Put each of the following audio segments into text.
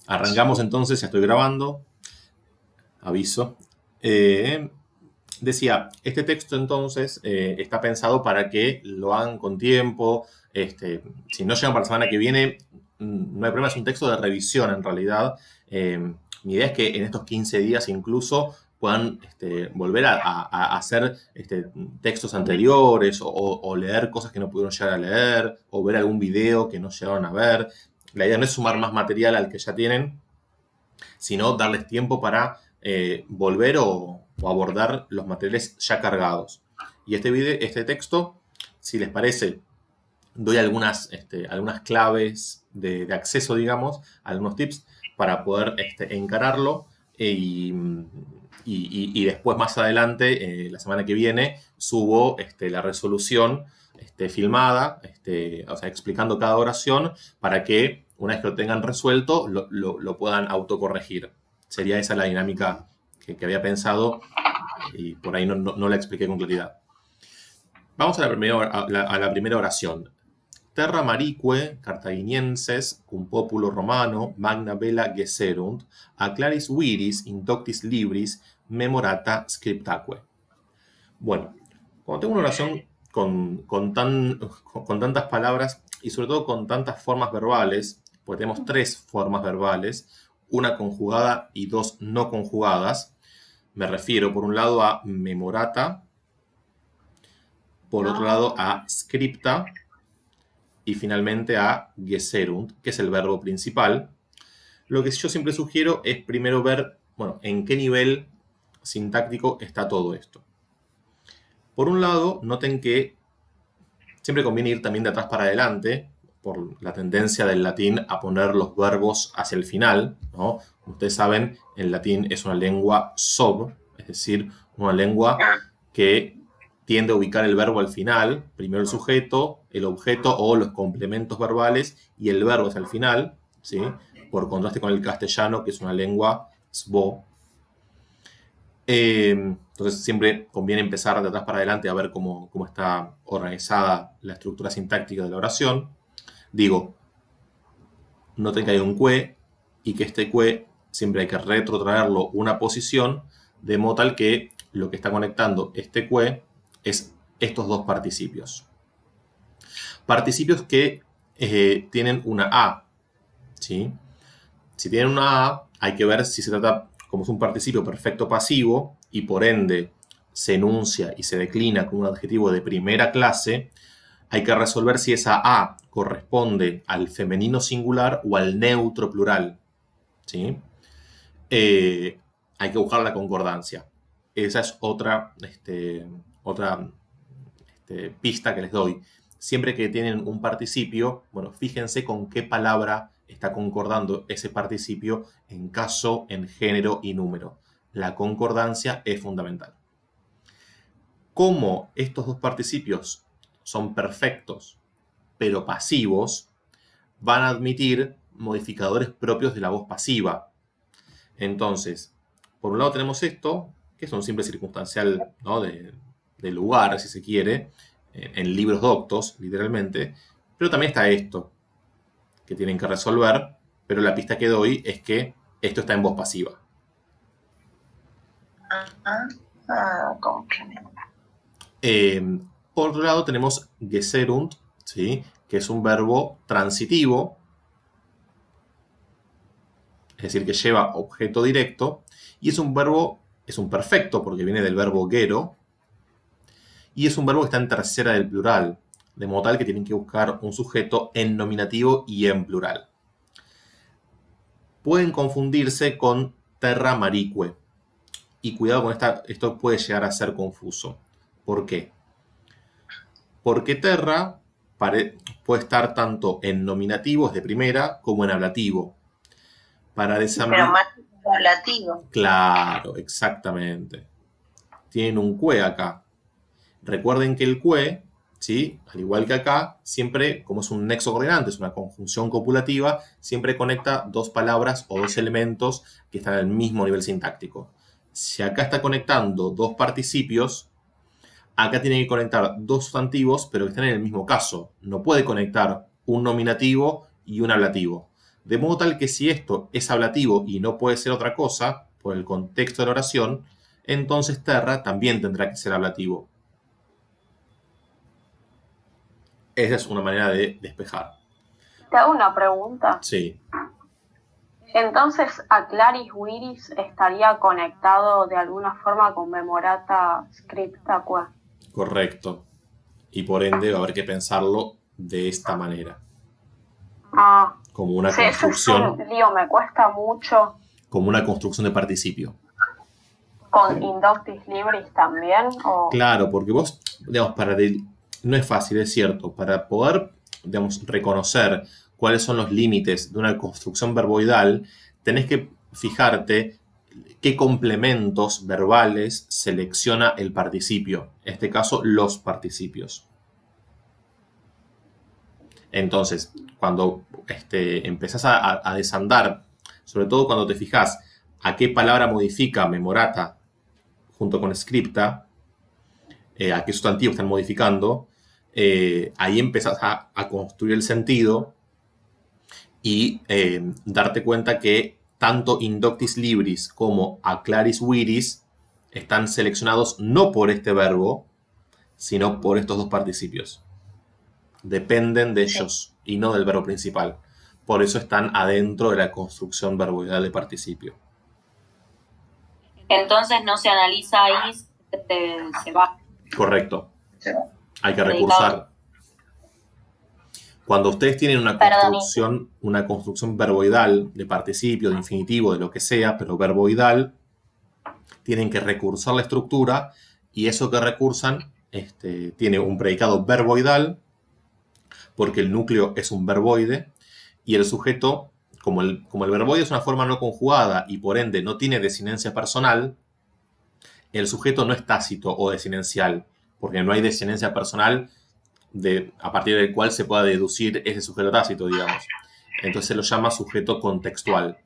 Arrancamos entonces, ya estoy grabando, aviso. Decía, este texto entonces está pensado para que lo hagan con tiempo. Si no llegan para la semana que viene, no hay problema, es un texto de revisión en realidad. Mi idea es que en estos 15 días incluso puedan volver a hacer textos anteriores o leer cosas que no pudieron llegar a leer o ver algún video que no llegaron a ver. La idea no es sumar más material al que ya tienen, sino darles tiempo para volver o abordar los materiales ya cargados. Y este texto, si les parece, doy algunas claves de acceso, digamos, algunos tips para poder encararlo y después más adelante, la semana que viene, subo la resolución filmada, o sea, explicando cada oración para que una vez que lo tengan resuelto lo puedan autocorregir. Sería esa la dinámica que había pensado y por ahí no la expliqué con claridad. Vamos a la primera oración. Terra marique, cartaginienses, cum populo romano, magna bella gesserunt, a claris viris indoctis libris memorata scriptaque. Bueno, cuando tengo una oración con tantas palabras y sobre todo con tantas formas verbales, porque tenemos 3 formas verbales, una conjugada y 2 no conjugadas, me refiero por un lado a memorata, por otro lado a scripta, y finalmente a gesserunt, que es el verbo principal. Lo que yo siempre sugiero es primero ver, bueno, en qué nivel sintáctico está todo esto. Por un lado, noten que siempre conviene ir también de atrás para adelante, por la tendencia del latín a poner los verbos hacia el final, ¿no? Como ustedes saben, el latín es una lengua sob, es decir, una lengua que tiende a ubicar el verbo al final, primero el sujeto, el objeto o los complementos verbales y el verbo es al final, ¿sí? Por contraste con el castellano, que es una lengua SVO. Entonces siempre conviene empezar de atrás para adelante a ver cómo está organizada la estructura sintáctica de la oración. Digo, noten que hay un que y que este que siempre hay que retrotraerlo una posición, de modo tal que lo que está conectando este que es estos dos participios. Participios que tienen una A, ¿sí? Si tienen una A, hay que ver si se trata, como es un participio perfecto pasivo, y por ende se enuncia y se declina con un adjetivo de primera clase, hay que resolver si esa A corresponde al femenino singular o al neutro plural, ¿sí? Hay que buscar la concordancia. Esa es otra pista que les doy. Siempre que tienen un participio, bueno, fíjense con qué palabra está concordando ese participio en caso, en género y número. La concordancia es fundamental. Como estos dos participios son perfectos, pero pasivos, van a admitir modificadores propios de la voz pasiva. Entonces, por un lado tenemos esto, que es un simple circunstancial, ¿no? de lugar, si se quiere, en libros doctos, literalmente, pero también está esto, que tienen que resolver, pero la pista que doy es que esto está en voz pasiva. Por otro lado tenemos gesserunt, ¿sí? Que es un verbo transitivo, es decir, que lleva objeto directo, y es un verbo, es un perfecto, porque viene del verbo gero, y es un verbo que está en tercera del plural, de modo tal que tienen que buscar un sujeto en nominativo y en plural. Pueden confundirse con terra marique, y cuidado con esto puede llegar a ser confuso. ¿Por qué? Porque terra puede estar tanto en nominativos de primera como en ablativo. Para Pero más ablativo. Claro, exactamente. Tienen un que acá. Recuerden que el que, ¿sí? Al igual que acá, siempre, como es un nexo coordinante, es una conjunción copulativa, siempre conecta dos palabras o dos elementos que están al mismo nivel sintáctico. Si acá está conectando dos participios, acá tiene que conectar dos sustantivos, pero que están en el mismo caso. No puede conectar un nominativo y un ablativo. De modo tal que si esto es ablativo y no puede ser otra cosa, por el contexto de la oración, entonces terra también tendrá que ser ablativo. Esa es una manera de despejar. Te hago una pregunta. Sí. Entonces, Aclaris Viris estaría conectado de alguna forma con Memorata Scriptaqua. Correcto. Y por ende va a haber que pensarlo de esta manera. Como una construcción. Eso me cuesta mucho. Como una construcción de participio. ¿Con Indoctis Libris también? ¿O? Claro, porque vos, digamos, no es fácil, es cierto. Para poder, digamos, reconocer cuáles son los límites de una construcción verboidal, tenés que fijarte qué complementos verbales selecciona el participio. En este caso, los participios. Entonces, cuando empezás a desandar, sobre todo cuando te fijas a qué palabra modifica Memorata junto con Scripta, a qué sustantivo están modificando, ahí empezás a construir el sentido y darte cuenta que tanto Indoctis Libris como Aclaris Viris están seleccionados no por este verbo, sino por estos dos participios. Dependen de ellos y no del verbo principal. Por eso están adentro de la construcción verboidal de participio. Entonces no se analiza ahí, se va. Correcto. Hay que recursar. Cuando ustedes tienen una construcción verboidal de participio, de infinitivo, de lo que sea, pero verboidal, tienen que recursar la estructura y eso que recursan tiene un predicado verboidal porque el núcleo es un verboide y el sujeto, como el verboide es una forma no conjugada y por ende no tiene desinencia personal, el sujeto no es tácito o desinencial, porque no hay desinencia personal a partir del cual se pueda deducir ese sujeto tácito, digamos. Entonces se lo llama sujeto contextual.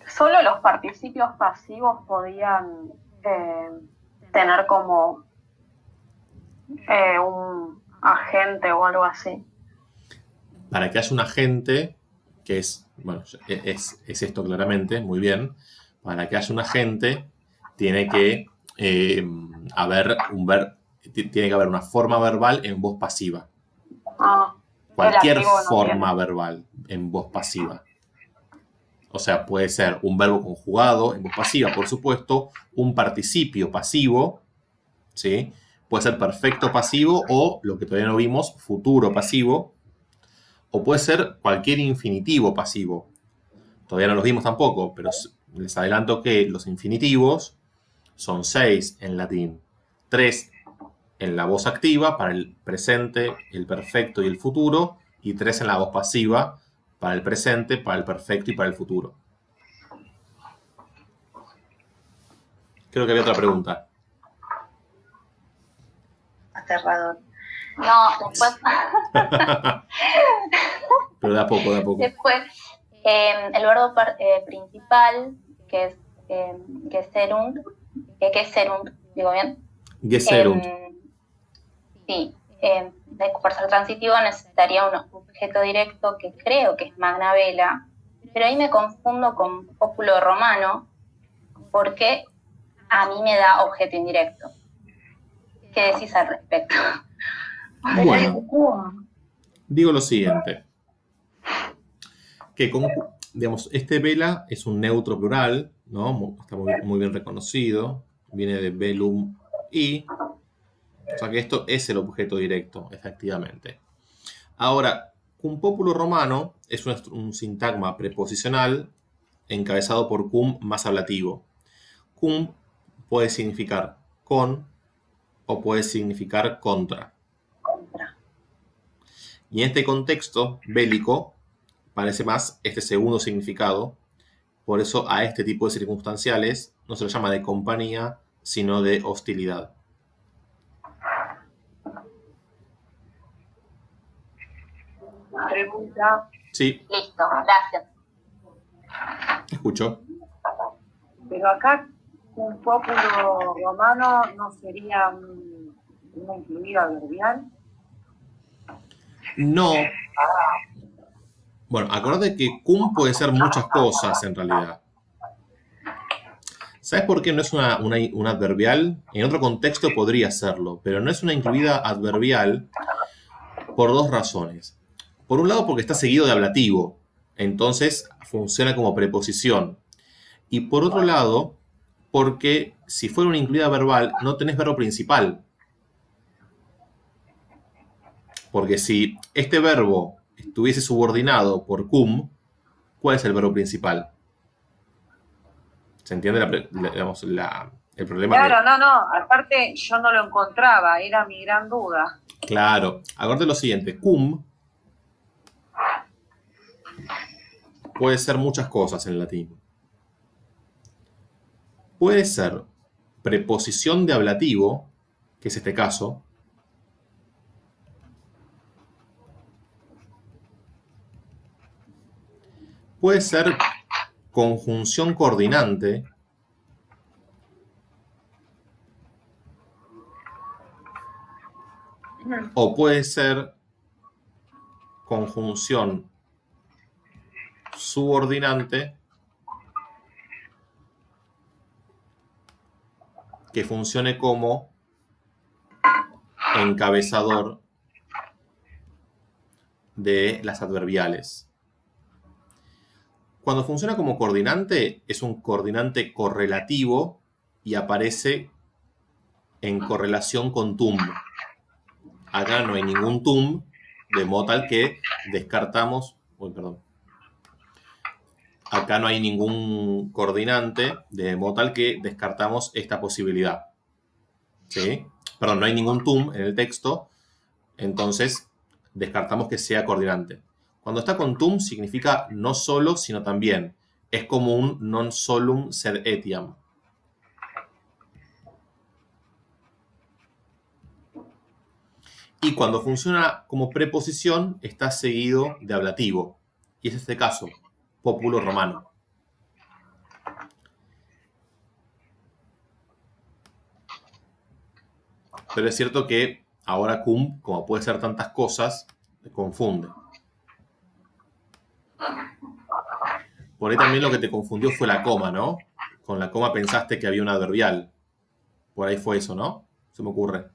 Solo los participios pasivos podían tener como un agente o algo así. Para que haya un agente, que es esto claramente, muy bien. Para que haya un agente, tiene que haber una forma verbal en voz pasiva. Cualquier forma verbal en voz pasiva. O sea, puede ser un verbo conjugado en voz pasiva, por supuesto, un participio pasivo, ¿sí? Puede ser perfecto pasivo o, lo que todavía no vimos, futuro pasivo. O puede ser cualquier infinitivo pasivo. Todavía no los vimos tampoco, pero les adelanto que los infinitivos son 6 en latín. 3 en la voz activa para el presente, el perfecto y el futuro. Y 3 en la voz pasiva para el presente, para el perfecto y para el futuro. Creo que había otra pregunta. Aterrador. No, después. Pero de a poco. Después, el verbo principal, que es geserunt, ¿digo bien? Geserunt. Sí. Por ser transitivo necesitaría un objeto directo que creo que es Magna Vela, pero ahí me confundo con pópulo romano porque a mí me da objeto indirecto. ¿Qué decís al respecto? Bueno, digo lo siguiente. Que digamos, este vela es un neutro plural, ¿no? Está muy bien reconocido. Viene de velum y... O sea que esto es el objeto directo, efectivamente. Ahora, cum pópulo romano es un sintagma preposicional encabezado por cum más ablativo. Cum puede significar con o puede significar contra. Y en este contexto bélico parece más este segundo significado. Por eso a este tipo de circunstanciales no se lo llama de compañía, sino de hostilidad. Pregunta. Sí. Listo, gracias. Escucho. Pero acá un pópulo romano no sería una incluida adverbial. No. Bueno, acordate que cum puede ser muchas cosas en realidad. ¿Sabes por qué no es una adverbial? En otro contexto podría serlo, pero no es una incluida adverbial por dos razones. Por un lado, porque está seguido de ablativo, entonces funciona como preposición. Y por otro lado, porque si fuera una incluida verbal, no tenés verbo principal. Porque si este verbo estuviese subordinado por cum, ¿cuál es el verbo principal? ¿Se entiende el problema? Claro, no, aparte yo no lo encontraba, era mi gran duda. Claro, acuérdate lo siguiente, cum puede ser muchas cosas en latín. Puede ser preposición de ablativo, que es este caso. Puede ser conjunción coordinante. O puede ser conjunción subordinante que funcione como encabezador de las adverbiales. Cuando funciona como coordinante, es un coordinante correlativo y aparece en correlación con tum. Acá no hay ningún tum, de modo tal que descartamos. Uy, perdón. Acá no hay ningún coordinante, de modo tal que descartamos esta posibilidad. ¿Sí? Perdón, no hay ningún tum en el texto, entonces descartamos que sea coordinante. Cuando está con tum significa no solo, sino también. Es como un non solum sed etiam. Y cuando funciona como preposición, está seguido de ablativo. Y es este caso, pópulo romano. Pero es cierto que ahora cum, como puede ser tantas cosas, confunde. Por ahí también lo que te confundió fue la coma, ¿no? Con la coma pensaste que había un adverbial. Por ahí fue eso, ¿no? Se me ocurre.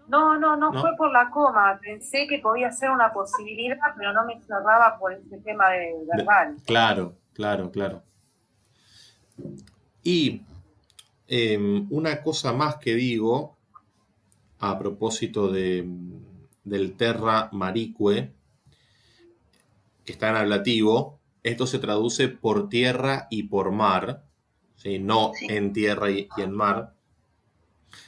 No ¿No? fue por la coma, pensé que podía ser una posibilidad, pero no me cerraba por ese tema de verbal. Claro. Y una cosa más que digo, a propósito del terra marique, que está en ablativo, esto se traduce por tierra y por mar, ¿sí? No Sí. en tierra y en mar.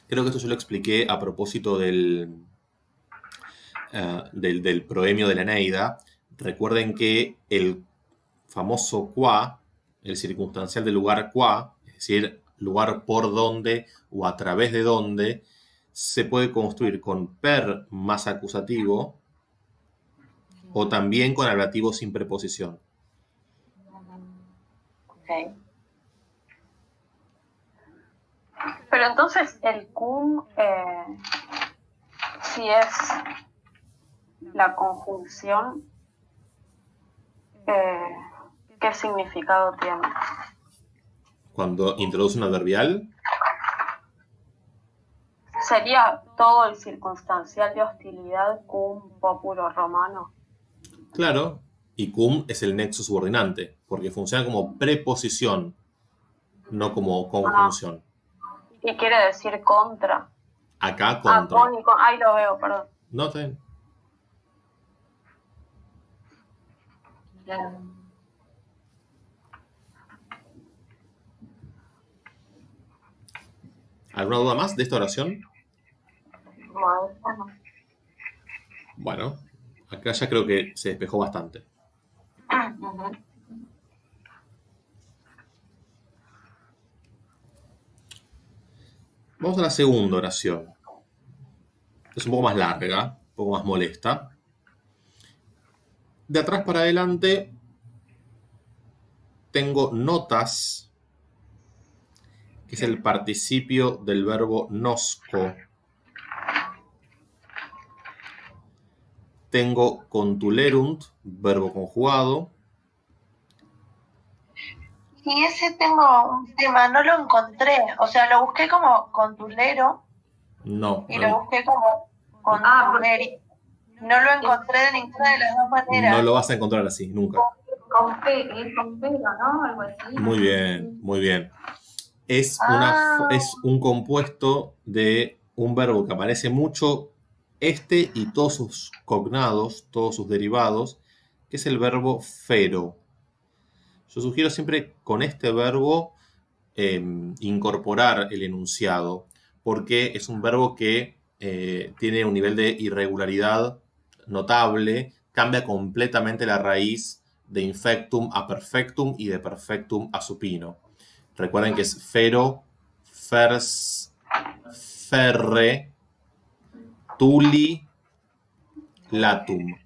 Creo que esto yo lo expliqué a propósito del proemio de la Eneida. Recuerden que el famoso qua, el circunstancial del lugar qua, es decir, lugar por donde o a través de donde, se puede construir con per más acusativo o también con ablativo sin preposición. Okay. Pero entonces el cum, si es la conjunción, ¿qué significado tiene? Cuando introduce un adverbial, ¿Sería todo el circunstancial de hostilidad cum populo romano? claro, y cum es el nexo subordinante, porque funciona como preposición, no como conjunción. Y quiere decir contra. Acá contra. Ahí lo veo, perdón. No, está bien. ¿Alguna duda más de esta oración? Bueno, acá ya creo que se despejó bastante. Vamos a la segunda oración. Es un poco más larga, un poco más molesta. De atrás para adelante tengo notas, que es el participio del verbo nosco. Tengo contulerunt verbo conjugado. Y ese tengo un tema, no lo encontré. O sea, lo busqué como contulero No, y lo busqué como contulero. No lo encontré de ninguna de las dos maneras. no lo vas a encontrar así, nunca. Con P, es con pero, ¿no? Algo así. Muy bien, muy bien. Es un compuesto de un verbo que aparece mucho, y todos sus cognados, todos sus derivados, que es el verbo fero. Yo sugiero siempre con este verbo incorporar el enunciado, porque es un verbo que tiene un nivel de irregularidad notable, cambia completamente la raíz de infectum a perfectum y de perfectum a supino. Recuerden que es fero, fers, ferre, tuli, latum.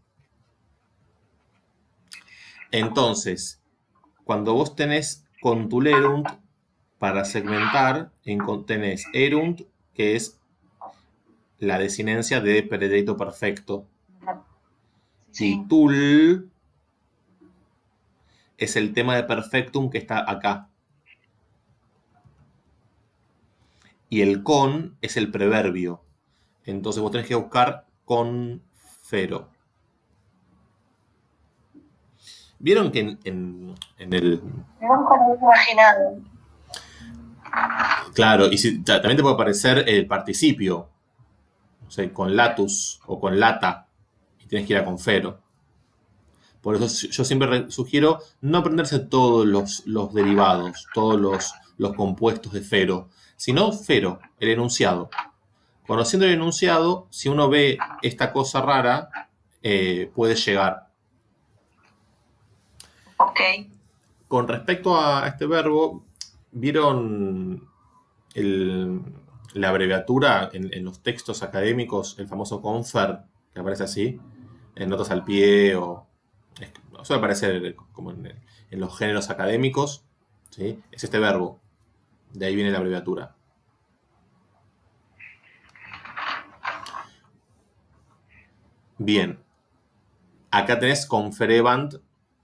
Entonces, cuando vos tenés contulerunt, para segmentar, tenés erunt, que es la desinencia de pretérito perfecto. Sí. Y tul es el tema de perfectum que está acá. Y el con es el preverbio. Entonces vos tenés que buscar con fero. ¿Vieron que en el... Nunca lo he imaginado. Claro, y también te puede aparecer el participio. O sea, con latus o con lata. Y tienes que ir a con fero. Por eso yo siempre sugiero no aprenderse todos los derivados, todos los compuestos de fero, sino fero, el enunciado. Conociendo el enunciado, si uno ve esta cosa rara, puede llegar. Ok. Con respecto a este verbo, ¿vieron la abreviatura en los textos académicos, el famoso confer, que aparece así, en notas al pie o... Suele aparecer como en los géneros académicos, ¿sí? Es este verbo. De ahí viene la abreviatura. Bien. Acá tenés conferebant,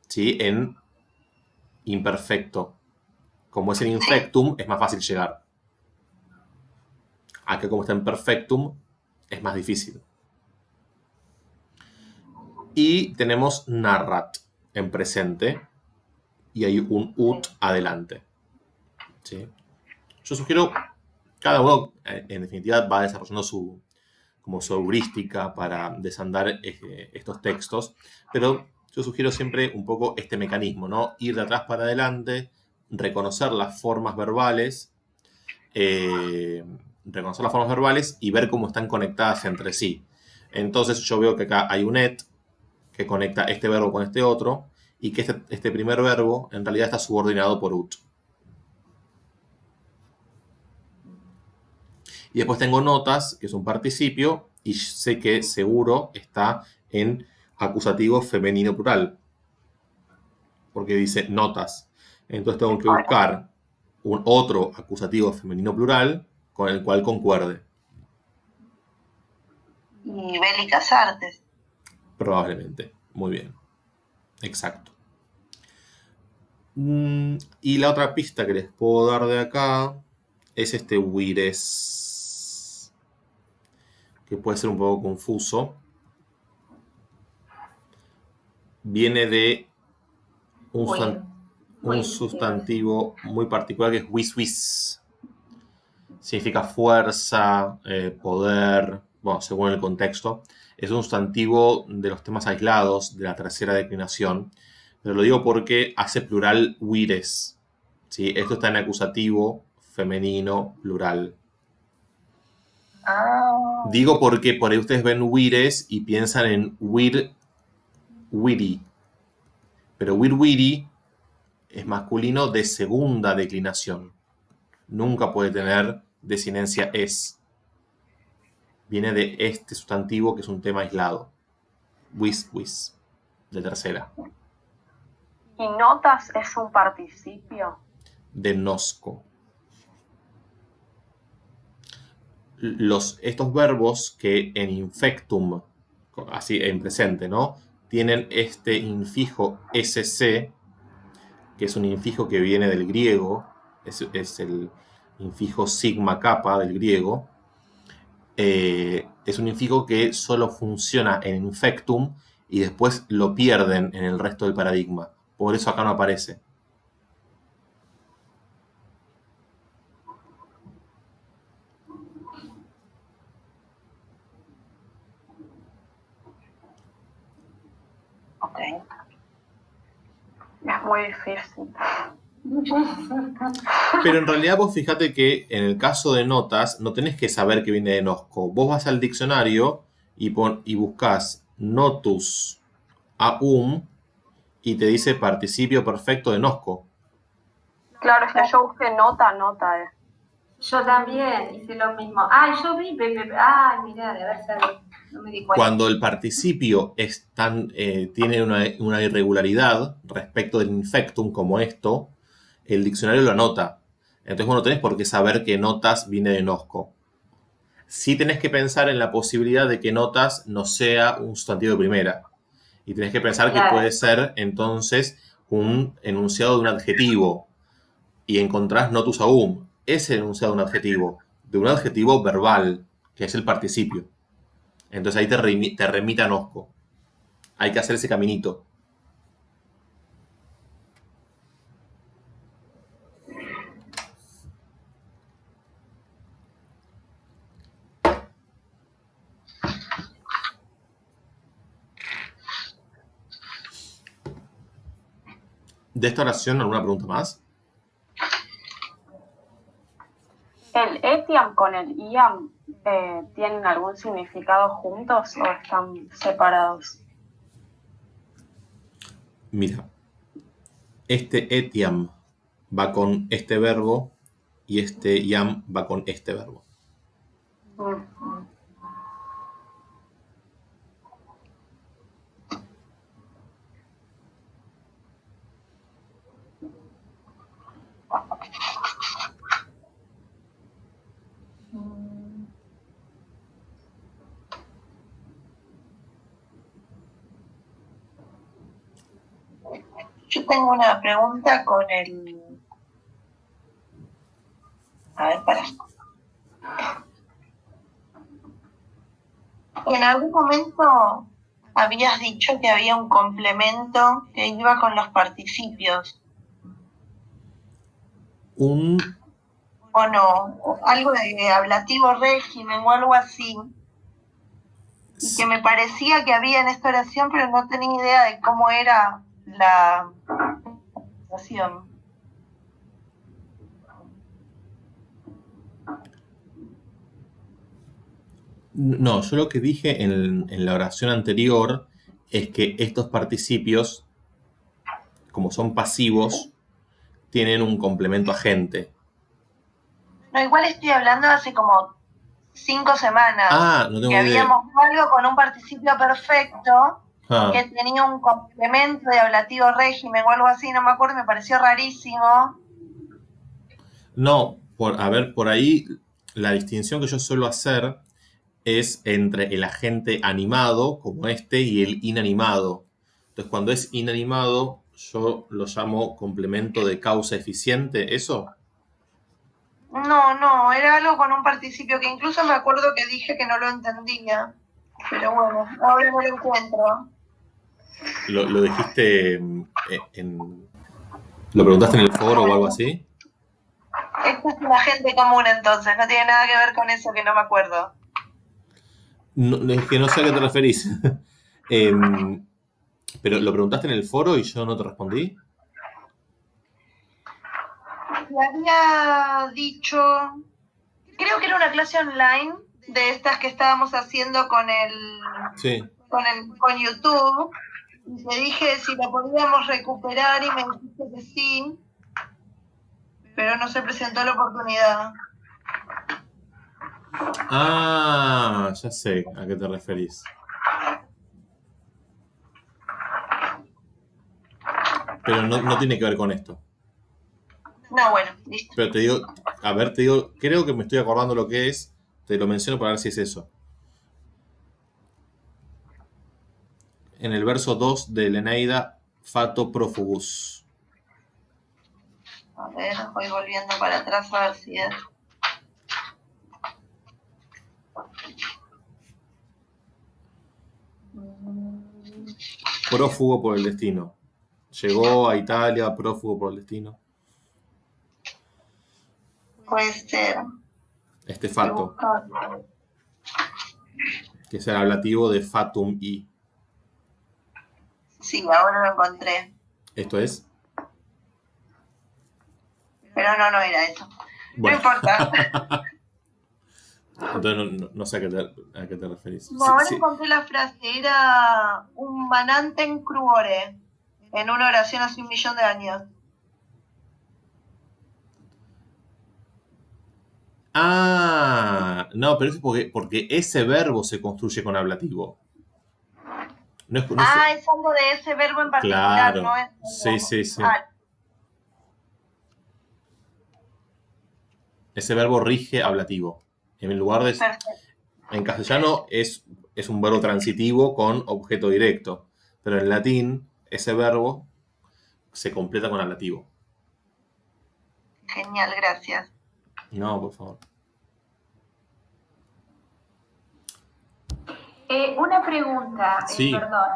¿sí? En imperfecto. Como es en infectum, es más fácil llegar. Acá como está en perfectum, es más difícil. Y tenemos narrat en presente. Y hay un ut adelante. ¿Sí? Yo sugiero, cada uno en definitiva va desarrollando su heurística para desandar estos textos, pero yo sugiero siempre un poco este mecanismo, ¿no? Ir de atrás para adelante, reconocer las formas verbales, y ver cómo están conectadas entre sí. Entonces yo veo que acá hay un et que conecta este verbo con este otro y que este primer verbo en realidad está subordinado por ut. Y después tengo notas, que es un participio, y sé que seguro está en acusativo femenino plural. Porque dice notas. Entonces tengo que buscar un otro acusativo femenino plural con el cual concuerde. Y bélicas artes. Probablemente. Muy bien. Exacto. Y la otra pista que les puedo dar de acá es este wires, que puede ser un poco confuso. Viene de un sustantivo muy particular que es wis. Significa fuerza, poder, bueno, según el contexto. Es un sustantivo de los temas aislados de la tercera declinación, pero lo digo porque hace plural wires. ¿Sí? Esto está en acusativo femenino plural. Digo porque por ahí ustedes ven wires y piensan en witty. Pero witty es masculino de segunda declinación. Nunca puede tener desinencia es. Viene de este sustantivo que es un tema aislado. Wis, de tercera. ¿Y notas es un participio? De nosco. Estos verbos que en infectum, así en presente, ¿no? tienen este infijo SC, que es un infijo que viene del griego, es el infijo sigma kappa del griego. Es un infijo que solo funciona en infectum y después lo pierden en el resto del paradigma. Por eso acá no aparece. Ok. Es muy difícil. Pero en realidad vos fíjate que en el caso de notas no tenés que saber que viene de nosco. Vos vas al diccionario y buscás notus aum y te dice participio perfecto de nosco. Claro, es que yo busqué nota. Yo también hice lo mismo. Ay, yo vi, ay, mirá, de haber sabido. No me di cuenta. Cuando el participio tiene una irregularidad respecto del infectum como esto, el diccionario lo anota. Entonces vos no tenés por qué saber que notas viene de nosco. Sí tenés que pensar en la posibilidad de que notas no sea un sustantivo de primera. Y tenés que pensar que puede ser entonces un enunciado de un adjetivo. Y encontrás notus aum. Es el enunciado de un adjetivo verbal, que es el participio. Entonces ahí te remite a nosco. Hay que hacer ese caminito. ¿De esta oración alguna pregunta más? ¿El etiam con el iam tienen algún significado juntos o están separados? Mira, este etiam va con este verbo y este iam va con este verbo. Yo tengo una pregunta con el... A ver, para. En algún momento habías dicho que había un complemento que iba con los participios. ¿O no? O algo de ablativo régimen o algo así. Y que me parecía que había en esta oración, pero no tenía idea de cómo era la oración. No, yo lo que dije en la oración anterior es que estos participios, como son pasivos, tienen un complemento agente. No, igual estoy hablando de hace como 5 semanas. No tengo que idea. habíamos algo con un participio perfecto que tenía un complemento de ablativo régimen o algo así, no me acuerdo, me pareció rarísimo. No, por ahí la distinción que yo suelo hacer es entre el agente animado, como este, y el inanimado. Entonces, cuando es inanimado, yo lo llamo complemento de causa eficiente, ¿eso? No, era algo con un participio que incluso me acuerdo que dije que no lo entendía. Pero bueno, ahora no lo encuentro. ¿Lo dijiste ¿Lo preguntaste en el foro o algo así? Esto es una gente común entonces, no tiene nada que ver con eso que no me acuerdo. No, es que no sé a qué te referís. Pero lo preguntaste en el foro y yo no te respondí. Le había dicho, creo que era una clase online de estas que estábamos haciendo con con YouTube. Y te dije si la podíamos recuperar y me dijiste que sí, pero no se presentó la oportunidad. Ya sé a qué te referís. Pero no tiene que ver con esto. No, bueno, listo. Pero te digo, creo que me estoy acordando lo que es. Te lo menciono para ver si es eso. En el verso 2 de la Eneida, fato prófugus. A ver, voy volviendo para atrás a ver si es. Prófugo por el destino. Llegó a Italia, prófugo por el destino. Puede ser. Este fato, que es el ablativo de fatum i. Sí, ahora lo encontré. Esto es. Pero no era eso. Bueno. No importa. Entonces no sé a qué te referís. No, ahora encontré la frase. Era un manante en cruore. En una oración hace 1.000.000 de años. No, pero es porque ese verbo se construye con ablativo. No es algo de ese verbo en particular, claro. ¿no? Sí. Ese verbo rige ablativo. En lugar de. Perfecto. En castellano es un verbo transitivo con objeto directo. Pero en latín, ese verbo se completa con ablativo. Genial, gracias. No, por favor. Una pregunta, Sí. perdón.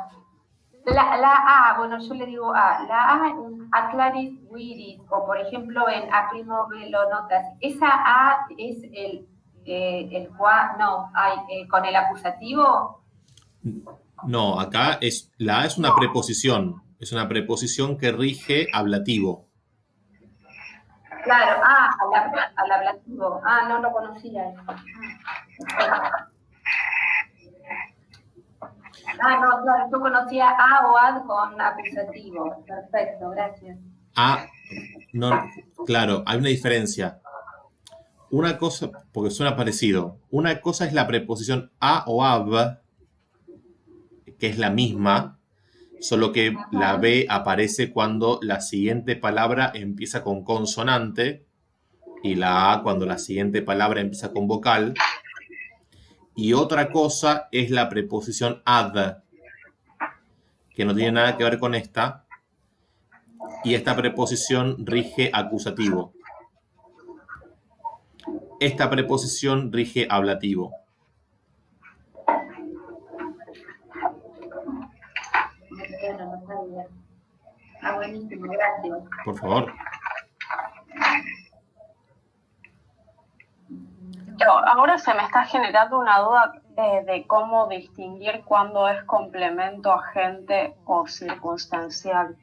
La A, bueno, yo le digo A. La A en Aclaris Viris, o por ejemplo en A primo velo notas. ¿Esa A es el con el acusativo? No, acá la A es una preposición. Es una preposición que rige ablativo. Claro, al ablativo. No lo conocía eso. No, claro, yo conocía A o ad con acusativo. Perfecto, gracias. No, claro, hay una diferencia. Una cosa, porque suena parecido. Una cosa es la preposición a o ab, que es la misma, solo que la B aparece cuando la siguiente palabra empieza con consonante y la A cuando la siguiente palabra empieza con vocal. Y otra cosa es la preposición ad, que no tiene nada que ver con esta. Y esta preposición rige acusativo. Esta preposición rige ablativo. Bueno, no sabía. Buenísimo, gracias. Por favor. Ahora se me está generando una duda de cómo distinguir cuándo es complemento, agente o circunstancial.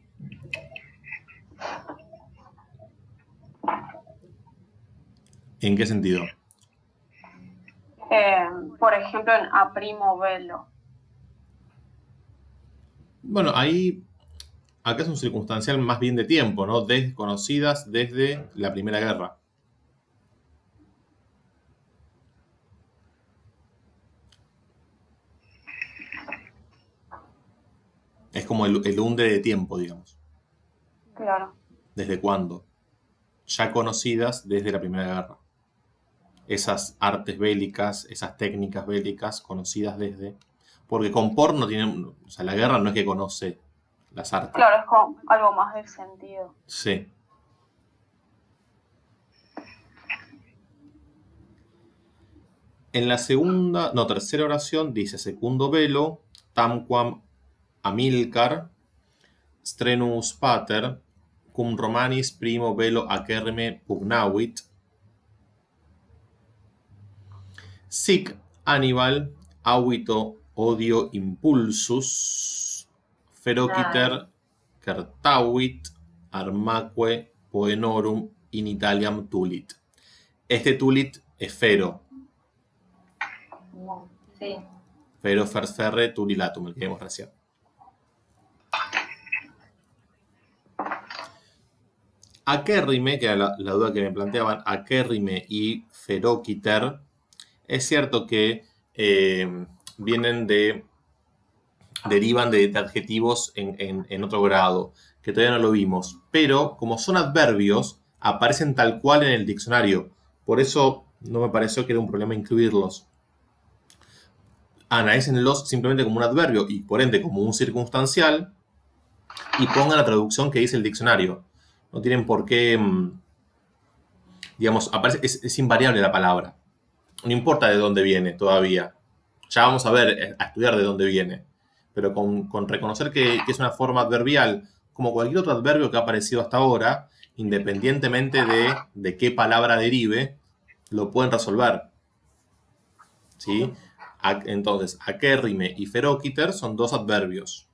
¿En qué sentido? Por ejemplo, en a primo velo. Bueno, acá es un circunstancial más bien de tiempo, ¿no? Desconocidas desde la Primera Guerra. Es como el unde de tiempo, digamos. Claro. ¿Desde cuándo? Ya conocidas desde la Primera Guerra. Esas artes bélicas, esas técnicas bélicas conocidas desde... Porque con porno tienen... O sea, la guerra no es que conoce las artes. Claro, es como algo más del sentido. Sí. En la tercera oración dice secundo velo, tamquam Amilcar, strenus pater, cum Romanis primo velo acerrime pugnavit, sic Hannibal auito odio impulsus, ferociter certavit armaque poenorum in Italiam tulit. Este tulit es fero. Sí. Fero ferre tulilatum, el que vimos recién. Acérrime, que era la duda que me planteaban, acérrime y ferociter, es cierto que derivan de adjetivos en otro grado, que todavía no lo vimos, pero como son adverbios, aparecen tal cual en el diccionario. Por eso no me pareció que era un problema incluirlos. analícenlos simplemente como un adverbio y por ende como un circunstancial y pongan la traducción que dice el diccionario. No tienen por qué, digamos, es invariable la palabra. No importa de dónde viene todavía. Ya vamos a ver, a estudiar de dónde viene. Pero con reconocer que es una forma adverbial, como cualquier otro adverbio que ha aparecido hasta ahora, independientemente de qué palabra derive, lo pueden resolver. ¿Sí? Entonces, aquérrime y feróquiter son dos adverbios.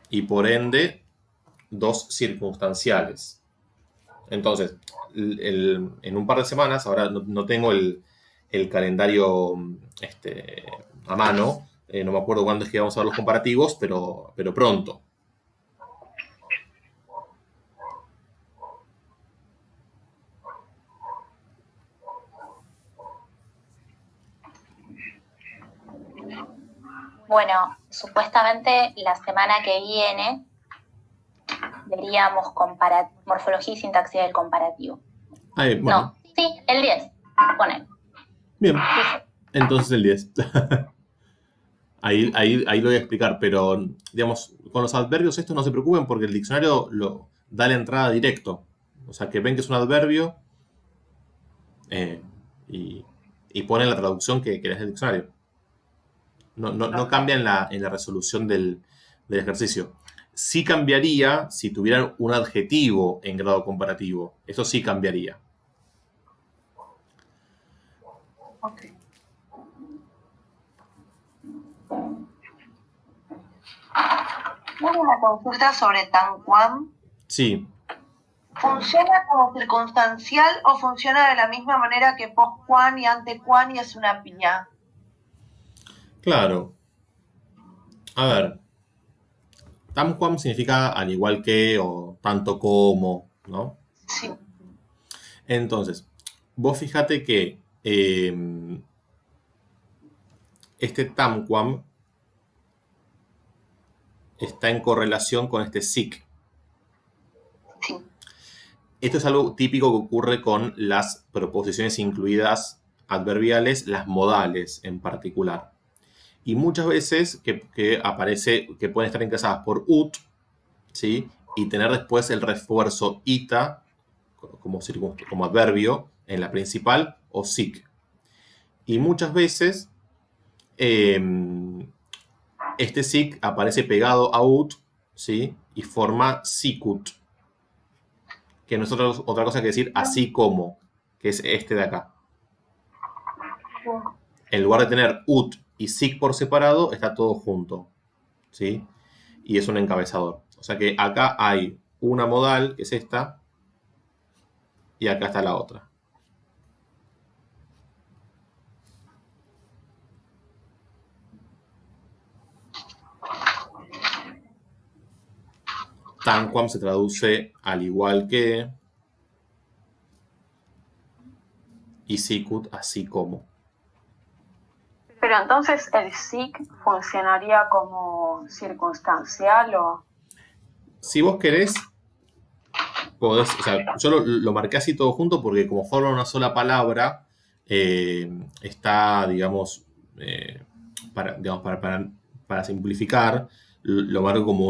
Y por ende, dos circunstanciales. Entonces, en un par de semanas, ahora no tengo el calendario a mano, no me acuerdo cuándo es que vamos a ver los comparativos, pero pronto. Bueno, supuestamente la semana que viene veríamos morfología y sintaxis del comparativo. Bueno. No, sí, el 10, ponen. Bien, entonces el 10. Ahí lo voy a explicar, pero digamos, con los adverbios estos no se preocupen porque el diccionario lo da la entrada directo. O sea, que ven que es un adverbio y ponen la traducción que es el diccionario. No cambia en la resolución del ejercicio. Sí cambiaría si tuvieran un adjetivo en grado comparativo. Eso sí cambiaría. Ok. Tengo una consulta sobre Tanquam. Sí. ¿Funciona como circunstancial o funciona de la misma manera que post-quan y ante-quan y es una piña? Claro. A ver. Tamquam significa al igual que o tanto como, ¿no? Sí. Entonces, vos fíjate que este tamquam está en correlación con este sic. Sí. Esto es algo típico que ocurre con las preposiciones incluidas adverbiales, las modales en particular. Y muchas veces que aparece, que pueden estar encasadas por ut, ¿sí? Y tener después el refuerzo ita como adverbio en la principal o sic. Y muchas veces este sic aparece pegado a ut, ¿sí? Y forma sicut, que no es otra cosa que decir así como, que es este de acá. En lugar de tener ut y sic por separado, está todo junto, ¿sí? Y es un encabezador. O sea que acá hay una modal, que es esta, y acá está la otra. Tanquam se traduce al igual que y sicut así como. Pero entonces el sic funcionaría como circunstancial o... Si vos querés, podés, o sea, yo lo marqué así todo junto porque como forma una sola palabra, está, digamos, para simplificar, lo marco como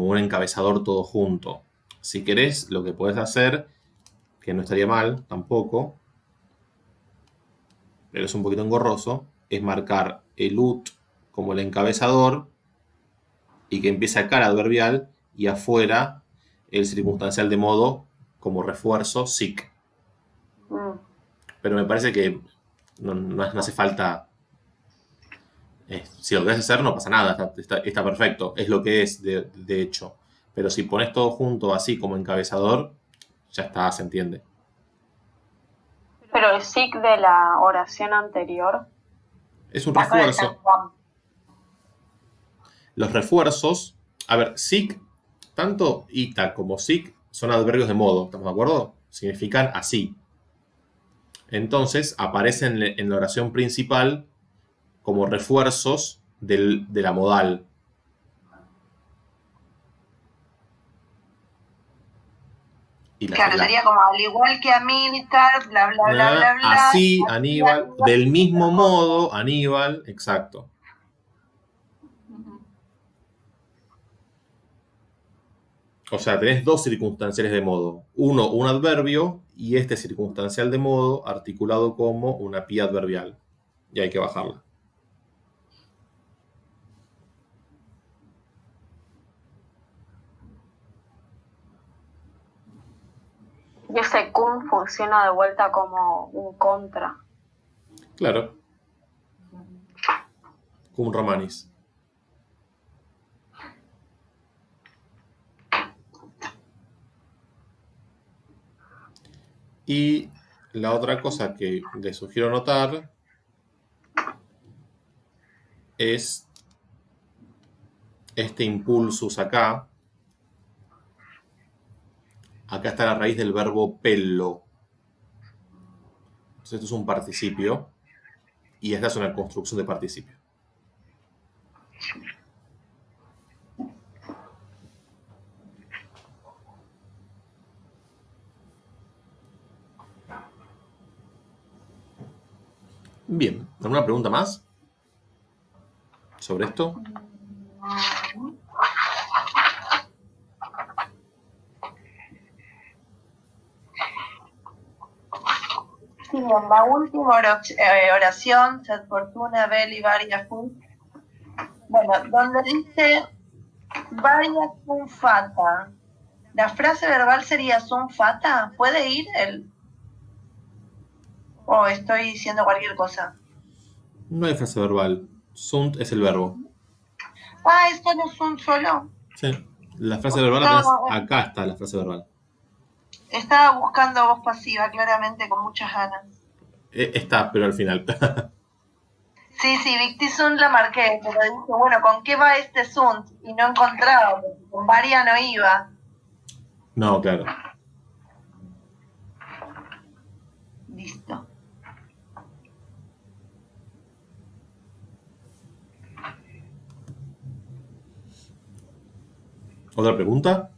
un encabezador todo junto. Si querés, lo que podés hacer, que no estaría mal tampoco, pero es un poquito engorroso, es marcar el ut como el encabezador y que empiece acá el adverbial y afuera el circunstancial de modo como refuerzo sic. Pero me parece que no hace falta. Si lo querés hacer, no pasa nada, está perfecto, es lo que es de hecho. Pero si pones todo junto así como encabezador, ya está, se entiende. Pero el sic de la oración anterior... Es un refuerzo. Los refuerzos, a ver, sic, tanto ita como sic son adverbios de modo, ¿estamos de acuerdo? Significan así. Entonces aparecen en la oración principal como refuerzos de la modal. Y Claro, sería como al igual que Amílcar, bla, bla, bla, bla, bla. Así, Aníbal, del mismo modo, Aníbal, exacto. O sea, tenés dos circunstanciales de modo. Uno, un adverbio, y este circunstancial de modo articulado como una pía adverbial. Y hay que bajarla. Y ese cum funciona de vuelta como un contra. Claro. Cum romanis. Y la otra cosa que les sugiero notar es este impulsus acá. Acá está la raíz del verbo pello. Entonces esto es un participio y esta es una construcción de participio. Bien, ¿alguna pregunta más sobre esto? Sí, en la última oración, Sed fortuna, belli, varia fum. Bueno, donde dice varia cum fata, la frase verbal sería sum fata. ¿Puede ir el? ¿O estoy diciendo cualquier cosa? No hay frase verbal. Sunt es el verbo. Ah, esto no es un solo. Sí. La frase verbal apenas acá está la frase verbal. Estaba buscando voz pasiva, claramente, con muchas ganas. Está, pero al final. Sí, Victisund la marqué, pero dije, bueno, ¿con qué va este sunt? Y no encontraba, porque con varia no iba. No, claro. Listo. ¿Otra pregunta?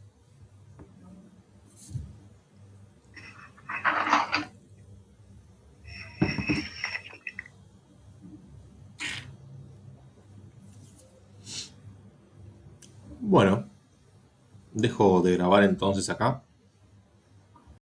Bueno, dejo de grabar entonces acá.